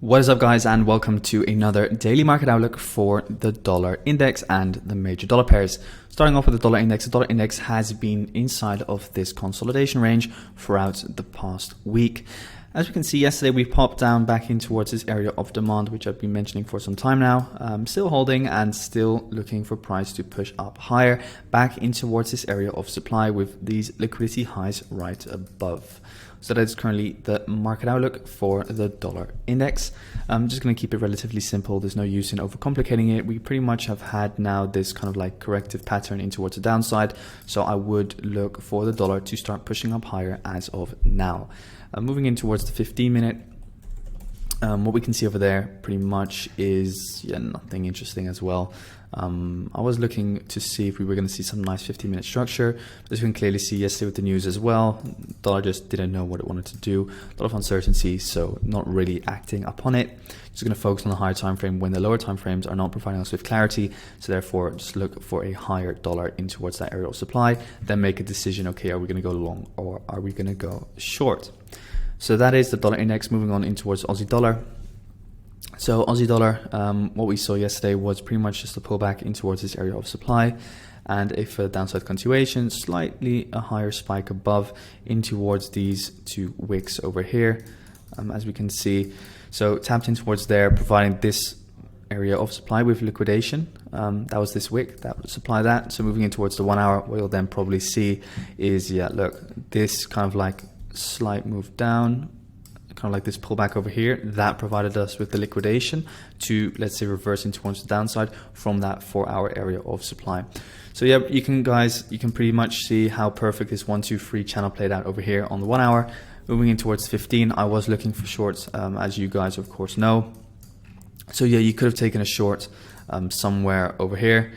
What is up, guys, and welcome to another daily market outlook for the dollar index and the major dollar pairs. Starting off with the dollar index, the dollar index has been inside of this consolidation range throughout the past week. As we can see, yesterday we popped down back in towards this area of demand, which I've been mentioning for some time now. Still holding and still looking for price to push up higher back in towards this area of supply with these liquidity highs right above. So that is currently the market outlook for the dollar index. I'm just going to keep it relatively simple. There's no use in overcomplicating it. We pretty much have had now this kind of like corrective pattern in towards the downside. So I would look for the dollar to start pushing up higher as of now. Moving in towards the 15-minute, what we can see over there pretty much is nothing interesting as well. I was looking to see if we were going to see some nice 15-minute structure. As you can clearly see yesterday with the news as well, dollar just didn't know what it wanted to do. A lot of uncertainty, so not really acting upon it. Just going to focus on the higher time frame when the lower time frames are not providing us with clarity. So therefore, just look for a higher dollar in towards that area of supply. Then make a decision. Okay, are we going to go long or are we going to go short? So that is the dollar index. Moving on in towards Aussie dollar. So Aussie dollar, what we saw yesterday was pretty much just a pullback in towards this area of supply and a further downside continuation, slightly a higher spike above in towards these two wicks over here, as we can see. So tapped in towards there, providing this area of supply with liquidation. That was this wick that would supply that. So moving in towards the 1 hour, what you'll then probably see is, look, this kind of like slight move down, kind of like this pullback over here, that provided us with the liquidation to, let's say, reverse into towards the downside from that 4 hour area of supply. So you can pretty much see how perfect this 1, 2, 3 channel played out over here on the 1 hour. Moving in towards 15, I was looking for shorts, as you guys of course know. So you could have taken a short somewhere over here.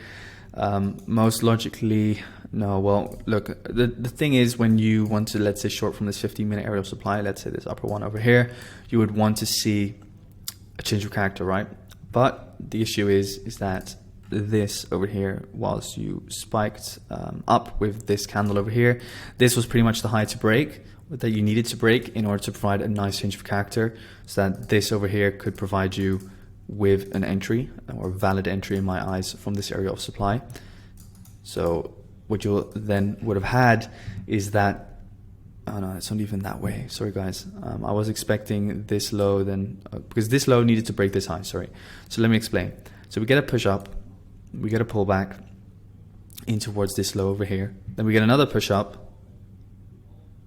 Most logically, no. Well, look, the thing is, when you want to, let's say, short from this 15-minute area of supply, let's say this upper one over here, you would want to see a change of character, right? But the issue is that this over here, whilst you spiked up with this candle over here, this was pretty much the high to break that you needed to break in order to provide a nice change of character, so that this over here could provide you with an entry or valid entry in my eyes from this area of supply. So what you then would have had is that, oh no, it's not even that way. Sorry guys, I was expecting this low then, because this low needed to break this high, sorry. So let me explain. So we get a push up, we get a pullback in towards this low over here. Then we get another push up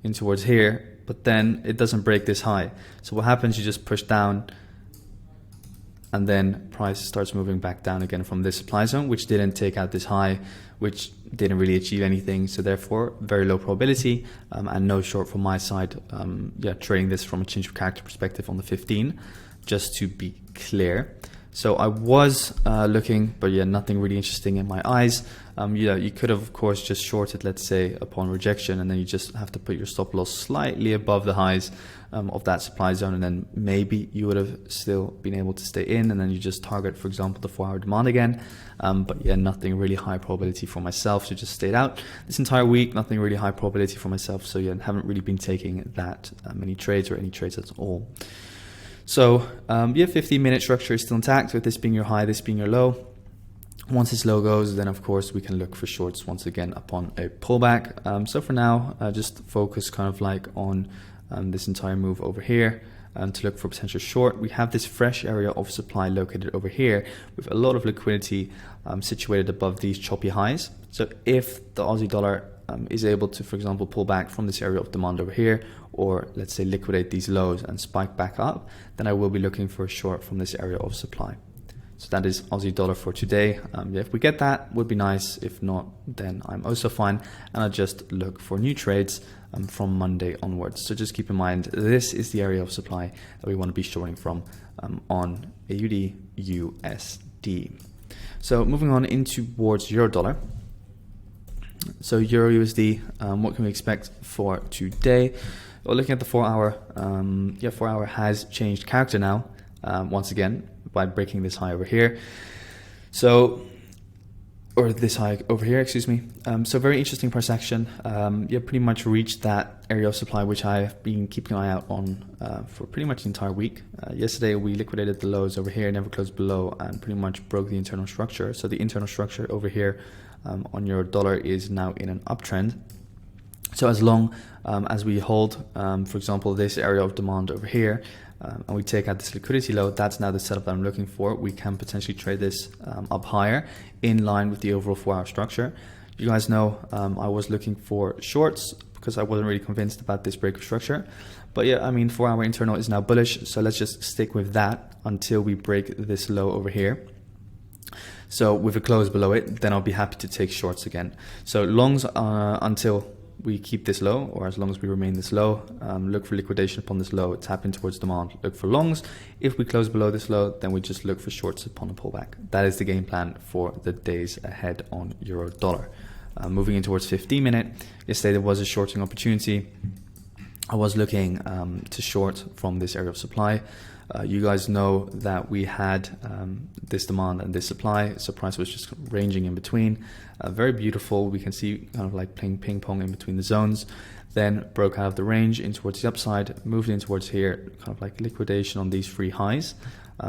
in towards here, but then it doesn't break this high. So what happens, you just push down, and then price starts moving back down again from this supply zone, which didn't take out this high, which didn't really achieve anything. So therefore, very low probability and no short from my side. Trading this from a change of character perspective on the 15, just to be clear. So I was looking, but nothing really interesting in my eyes. You could have, of course, just shorted, let's say, upon rejection, and then you just have to put your stop loss slightly above the highs of that supply zone, and then maybe you would have still been able to stay in, and then you just target, for example, the 4 hour demand again. But nothing really high probability for myself, so just stayed out this entire week. Nothing really high probability for myself, so haven't really been taking that many trades or any trades at all. So 15-minute structure is still intact, with this being your high, this being your low. Once this low goes, then of course we can look for shorts once again upon a pullback. So for now, just focus kind of like on this entire move over here to look for potential short. We have this fresh area of supply located over here with a lot of liquidity situated above these choppy highs. So if the Aussie dollar is able to, for example, pull back from this area of demand over here, or let's say liquidate these lows and spike back up, then I will be looking for a short from this area of supply. So that is Aussie dollar for today. If we get that, would be nice. If not, then I'm also fine, and I'll just look for new trades from Monday onwards. So just keep in mind, this is the area of supply that we want to be shorting from on AUDUSD. So moving on into towards euro dollar. So EURUSD, what can we expect for today? Well, looking at the 4 hour, 4 hour has changed character now, once again, by breaking this high over here. So or this high over here, excuse me. So very interesting price action. Yeah, pretty much reached that area of supply, which I've been keeping an eye out on for pretty much the entire week. Yesterday, we liquidated the lows over here, never closed below, and pretty much broke the internal structure. So the internal structure over here on your dollar is now in an uptrend. So as long as we hold, for example, this area of demand over here, and we take out this liquidity low, that's now the setup that I'm looking for. We can potentially trade this up higher in line with the overall 4-hour structure. You guys know I was looking for shorts because I wasn't really convinced about this break of structure. But yeah, I mean, 4-hour internal is now bullish. So let's just stick with that until we break this low over here. So with a close below it, then I'll be happy to take shorts again. So longs until we keep this low, or as long as we remain this low, look for liquidation upon this low, tap in towards demand, look for longs. If we close below this low, then we just look for shorts upon a pullback. That is the game plan for the days ahead on euro dollar. Moving in towards 15-minute, yesterday there was a shorting opportunity. I was looking to short from this area of supply. You guys know that we had this demand and this supply, so price was just ranging in between. Very beautiful. We can see kind of like playing ping pong in between the zones. Then broke out of the range in towards the upside, moved in towards here, kind of like liquidation on these 3 highs.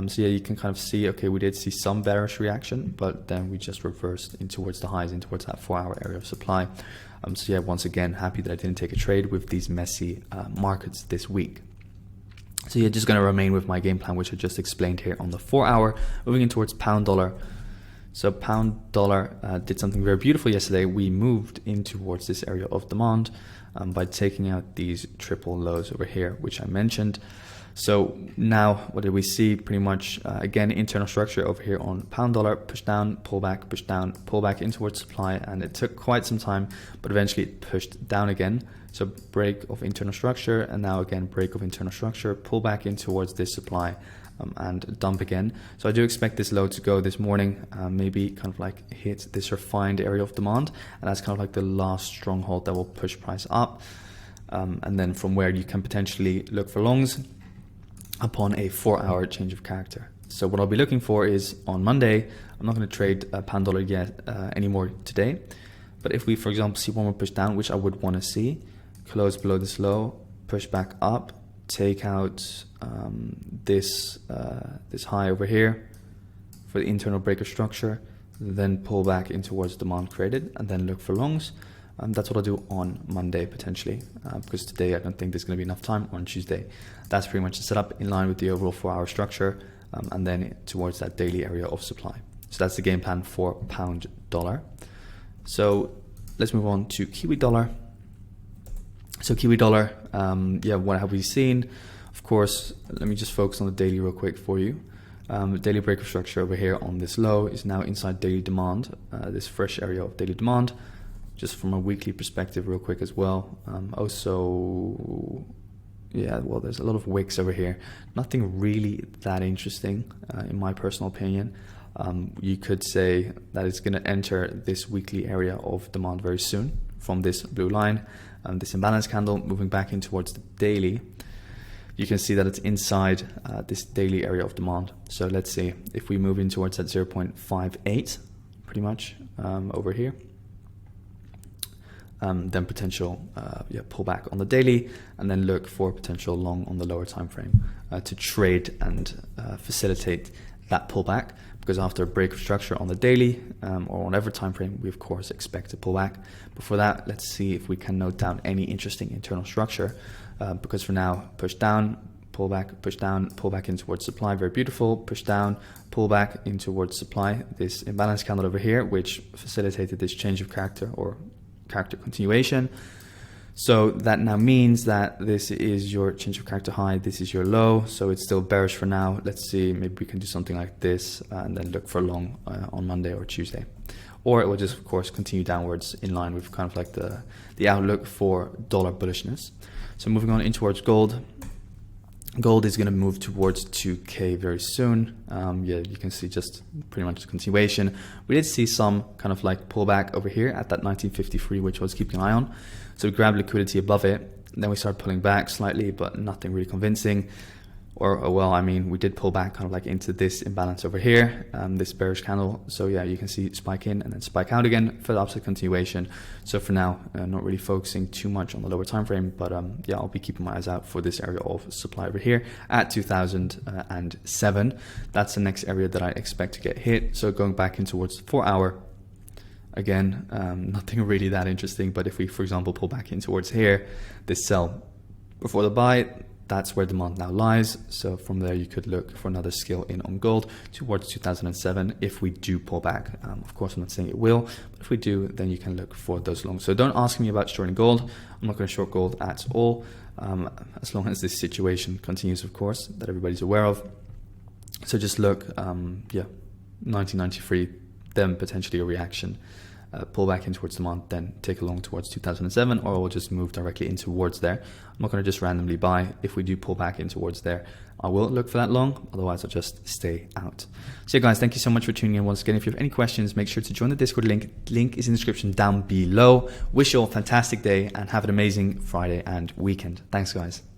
So yeah, you can kind of see, okay, we did see some bearish reaction, but then we just reversed in towards the highs, in towards that 4-hour area of supply. So yeah, once again, happy that I didn't take a trade with these messy markets this week. So yeah, just going to remain with my game plan, which I just explained here on the 4-hour, moving in towards pound dollar. So pound dollar did something very beautiful yesterday. We moved in towards this area of demand by taking out these triple lows over here, which I mentioned. So now what did we see? Pretty much, again, internal structure over here on pound dollar, push down, pull back, push down, pull back in towards supply. And it took quite some time, but eventually it pushed down again. So break of internal structure, and now again, break of internal structure, pull back in towards this supply and dump again. So I do expect this low to go this morning, maybe kind of like hit this refined area of demand. And that's kind of like the last stronghold that will push price up. And then from where you can potentially look for longs upon a 4-hour change of character. So what I'll be looking for is on Monday, I'm not going to trade pound dollar yet anymore today. But if we, for example, see one more push down, which I would want to see, close below this low, push back up, take out this high over here for the internal breaker structure, then pull back in towards demand created, and then look for longs. That's what I'll do on Monday potentially, because today I don't think there's going to be enough time. On Tuesday, that's pretty much the setup in line with the overall 4-hour structure, and then towards that daily area of supply. So that's the game plan for pound dollar. So let's move on to Kiwi dollar. So Kiwi dollar, yeah, what have we seen? Of course, let me just focus on the daily real quick for you. The daily breaker structure over here on this low is now inside daily demand, this fresh area of daily demand. Just from a weekly perspective real quick as well. Also, yeah, well, there's a lot of wicks over here. Nothing really that interesting, in my personal opinion. You could say that it's going to enter this weekly area of demand very soon from this blue line. This imbalance candle moving back in towards the daily. You can see that it's inside this daily area of demand. So let's see if we move in towards that 0.58, pretty much over here. Then potential pullback on the daily, and then look for potential long on the lower time frame to trade and facilitate that pullback. Because after a break of structure on the daily or on whatever time frame, we of course expect a pullback. Before that, let's see if we can note down any interesting internal structure. Because for now, push down, pull back, push down, pull back in towards supply. Very beautiful. Push down, pull back in towards supply. This imbalance candle over here, which facilitated this change of character or character continuation. So that now means that this is your change of character high, this is your low, so it's still bearish for now. Let's see, maybe we can do something like this and then look for long on Monday or Tuesday. Or it will just, of course, continue downwards in line with kind of like the outlook for dollar bullishness. So moving on in towards gold. Gold is going to move towards 2K very soon. Yeah, you can see just pretty much a continuation. We did see some kind of like pullback over here at that 1953, which I was keeping an eye on. So we grabbed liquidity above it. Then we started pulling back slightly, but nothing really convincing. or well, I mean, we did pull back kind of like into this imbalance over here, this bearish candle. So yeah, you can see spike in and then spike out again for the upside continuation. So for now, not really focusing too much on the lower time frame, but yeah, I'll be keeping my eyes out for this area of supply over here at 2007. That's the next area that I expect to get hit. So going back in towards the 4 hour, again, nothing really that interesting, but if we, for example, pull back in towards here, this sell before the buy, that's where demand now lies. So from there, you could look for another scale in on gold towards 2007 if we do pull back. Of course, I'm not saying it will, but if we do, then you can look for those longs. So don't ask me about shorting gold. I'm not going to short gold at all, as long as this situation continues, of course, that everybody's aware of. So just look, yeah, 1993, then potentially a reaction. Pull back in towards demand, then take a long towards 2007, or we'll just move directly in towards there. I'm not going to just randomly buy. If we do pull back in towards there, I will look for that long, otherwise I'll just stay out. So yeah, guys, thank you so much for tuning in once again. If you have any questions, make sure to join the Discord link. Link is in the description down below. Wish you all a fantastic day and have an amazing Friday and weekend. Thanks, guys.